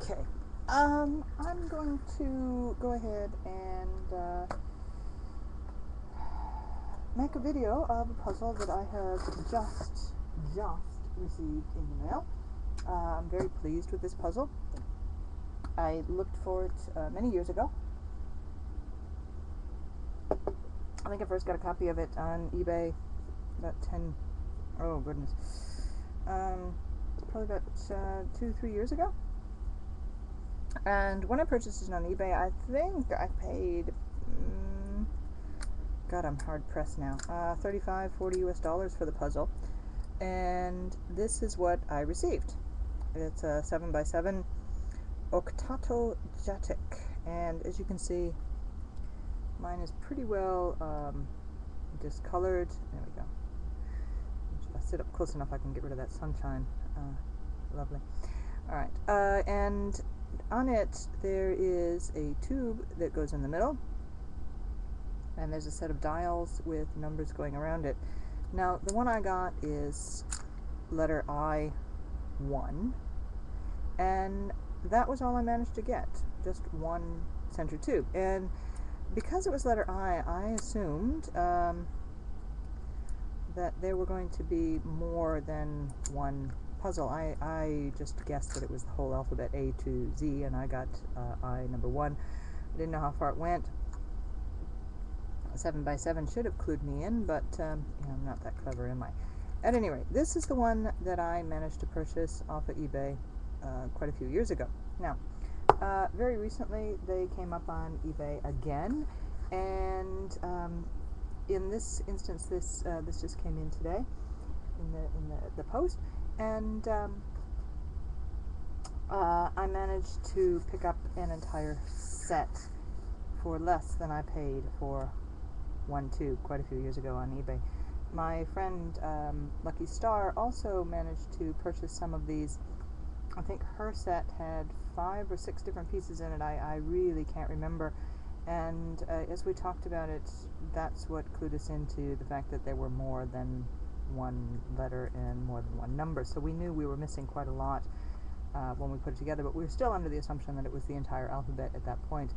Okay, I'm going to go ahead and make a video of a puzzle that I have just received in the mail. I'm very pleased with this puzzle. I looked for it many years ago. I think I first got a copy of it on eBay about probably about 2-3 years ago. And when I purchased it on eBay, I think I paid, God, I'm hard pressed now, $35-40 for the puzzle. And this is what I received. It's a 7x7 Oktato Jatek, and as you can see, mine is pretty well discolored. There we go. If I sit up close enough, I can get rid of that sunshine. Lovely. Alright, and on it there is a tube that goes in the middle, and there's a set of dials with numbers going around it. Now, the one I got is letter I1, and that was all I managed to get, just one center tube. And because it was letter I assumed that there were going to be more than one puzzle. I just guessed that it was the whole alphabet A to Z, and I got I number 1. I didn't know how far it went. 7x7 should have clued me in, but I'm not that clever, am I? At any rate, this is the one that I managed to purchase off of eBay quite a few years ago. Now, very recently they came up on eBay again, and in this instance, this just came in today in the post, and I managed to pick up an entire set for less than I paid for one tube quite a few years ago on eBay. My friend Lucky Star also managed to purchase some of these. I think her set had 5 or 6 different pieces in it. I really can't remember. And as we talked about it, that's what clued us into the fact that there were more than one letter and more than one number. So we knew we were missing quite a lot when we put it together, but we were still under the assumption that it was the entire alphabet at that point.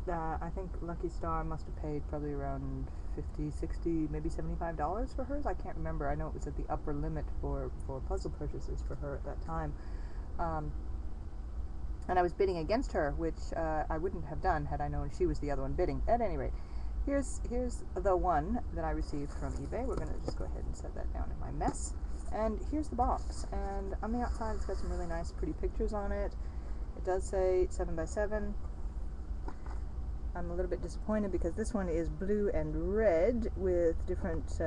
I think Lucky Star must have paid probably around $50, $60, maybe $75 for hers. I can't remember. I know it was at the upper limit for puzzle purchases for her at that time. And I was bidding against her, which I wouldn't have done had I known she was the other one bidding. At any rate, here's the one that I received from eBay. We're going to just go ahead and set that down in my mess. And here's the box. And on the outside, it's got some really nice, pretty pictures on it. It does say 7x7. I'm a little bit disappointed because this one is blue and red with different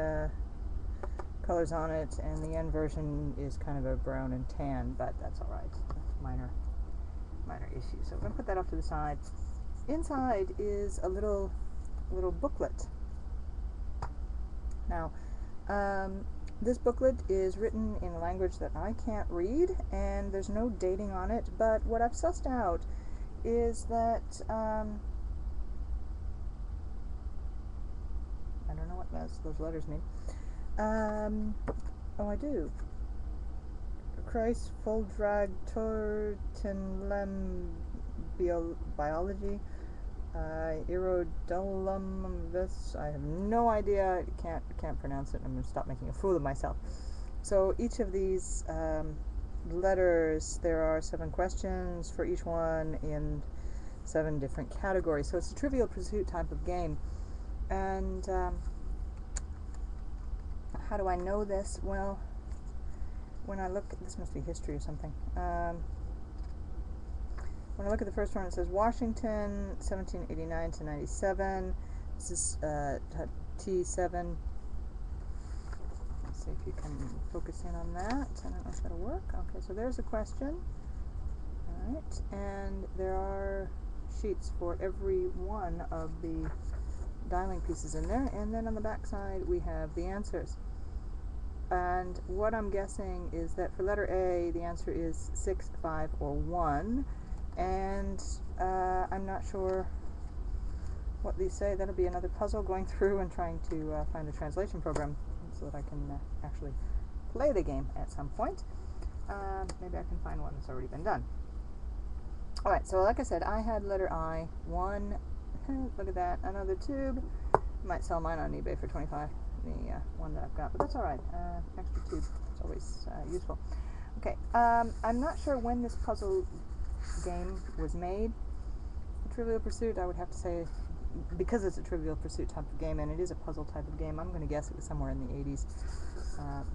colors on it, and the end version is kind of a brown and tan, but that's alright. Minor issue. So I'm going to put that off to the side. Inside is a little booklet. Now, this booklet is written in a language that I can't read, and there's no dating on it, but what I've sussed out is that I don't know what those letters mean. Oh, I do. Christ, Foldrag, Tortenlem, Biology, Irodulum, this, I have no idea, can't pronounce it, I'm going to stop making a fool of myself. So each of these letters, there are 7 questions for each one in 7 different categories. So it's a Trivial Pursuit type of game. And how do I know this? Well, when I look, this must be history or something. When I look at the first one, it says Washington, 1789 to 97. This is T7. Let's see if you can focus in on that. I don't know if that'll work. Okay, so there's a question. Alright, and there are sheets for every one of the dialing pieces in there, and then on the back side we have the answers. And what I'm guessing is that for letter A, the answer is 6, 5, or 1, and I'm not sure what these say. That'll be another puzzle going through and trying to find the translation program so that I can actually play the game at some point. Maybe I can find one that's already been done. Alright, so like I said, I had letter I, one, look at that, another tube. Might sell mine on eBay for 25, the one that I've got, but that's alright. Extra tube, it's always useful. Okay, I'm not sure when this puzzle game was made. Trivial Pursuit, I would have to say, because it's a Trivial Pursuit type of game and it is a puzzle type of game, I'm going to guess it was somewhere in the 80s.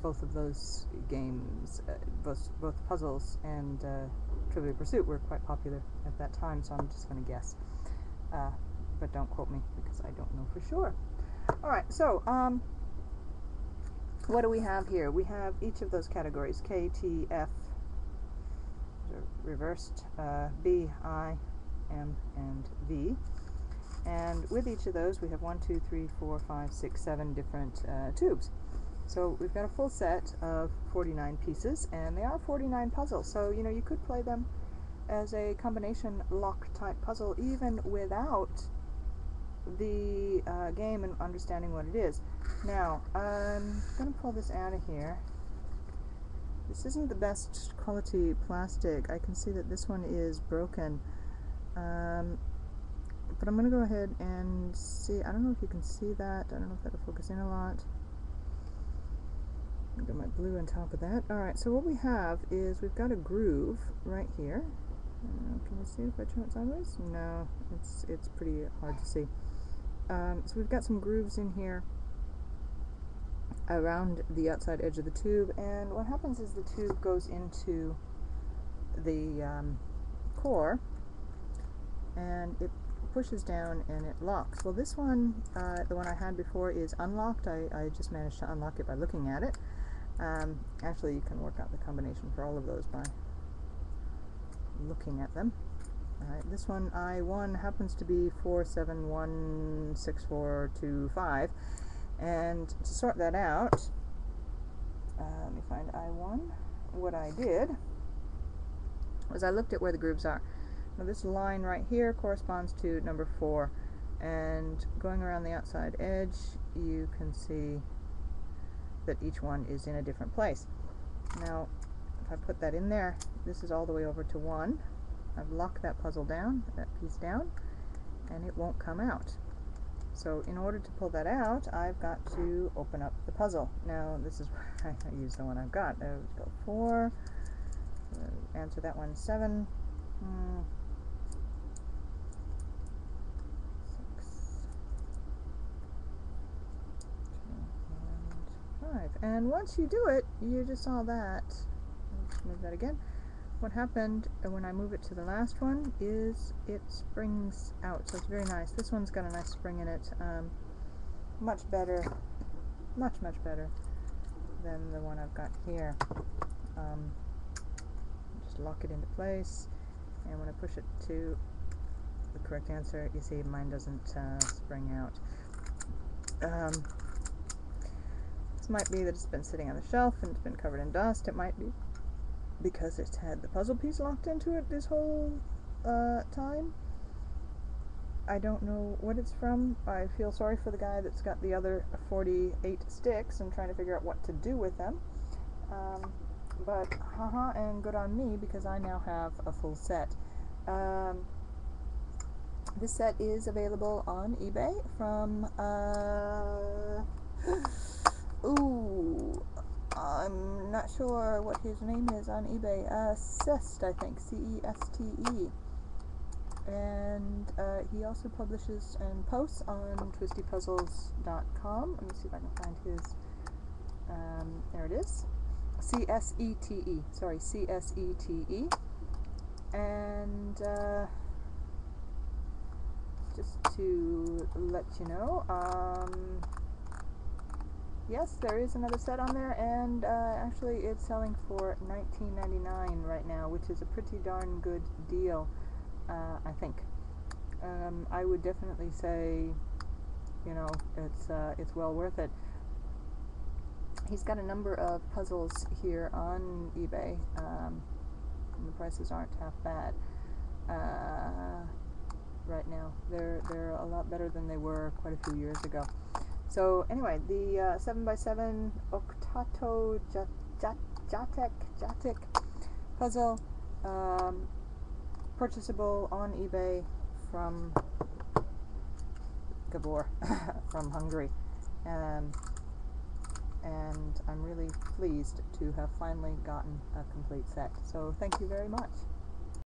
Both of those games, both puzzles and Trivial Pursuit were quite popular at that time, so I'm just going to guess. But don't quote me because I don't know for sure. Alright, so what do we have here? We have each of those categories, K, T, F, reversed, B, I, M, and V. And with each of those we have 1, 2, 3, 4, 5, 6, 7 different tubes. So we've got a full set of 49 pieces, and they are 49 puzzles, so you know you could play them as a combination lock type puzzle even without the game and understanding what it is. Now I'm going to pull this out of here. This isn't the best quality plastic. I can see that this one is broken, but I'm going to go ahead and see. I don't know if you can see that. I don't know if that'll focus in a lot. I've got my blue on top of that. Alright, so what we have is we've got a groove right here. Can you see it if I turn it sideways? No, it's pretty hard to see. So we've got some grooves in here around the outside edge of the tube, and what happens is the tube goes into the core and it pushes down and it locks. Well, this one, the one I had before, is unlocked. I just managed to unlock it by looking at it. Actually, you can work out the combination for all of those by looking at them. Alright, this one, I1, happens to be 4716425, and to sort that out, let me find I1. What I did was I looked at where the grooves are. Now this line right here corresponds to number 4, and going around the outside edge you can see that each one is in a different place. Now if I put that in there, this is all the way over to 1. I've locked that puzzle down, that piece down, and it won't come out. So in order to pull that out, I've got to open up the puzzle. Now this is where I use the one I've got. There we go, 4. Answer that one, 7. 5. And once you do it, you just saw that. Let's move that again. What happened when I move it to the last one is it springs out, so it's very nice. This one's got a nice spring in it. Much better, much better than the one I've got here. Just lock it into place, and when I push it to the correct answer, you see mine doesn't spring out. This might be that it's been sitting on the shelf and it's been covered in dust. It might be because it's had the puzzle piece locked into it this whole time. I don't know what it's from. I feel sorry for the guy that's got the other 48 sticks and trying to figure out what to do with them. But haha, and good on me, because I now have a full set. This set is available on eBay from I'm not sure what his name is on eBay. Cest, I think, C-E-S-T-E. And he also publishes and posts on twistypuzzles.com. Let me see if I can find his. There it is. C-S-E-T-E. Sorry, C-S-E-T-E. And just to let you know, yes, there is another set on there, and actually it's selling for $19.99 right now, which is a pretty darn good deal, I think. I would definitely say, you know, it's well worth it. He's got a number of puzzles here on eBay, and the prices aren't half bad right now. They're a lot better than they were quite a few years ago. So anyway, the 7x7 Oktato Jatek puzzle. purchasable on eBay from Gabor from Hungary, and I'm really pleased to have finally gotten a complete set. So thank you very much.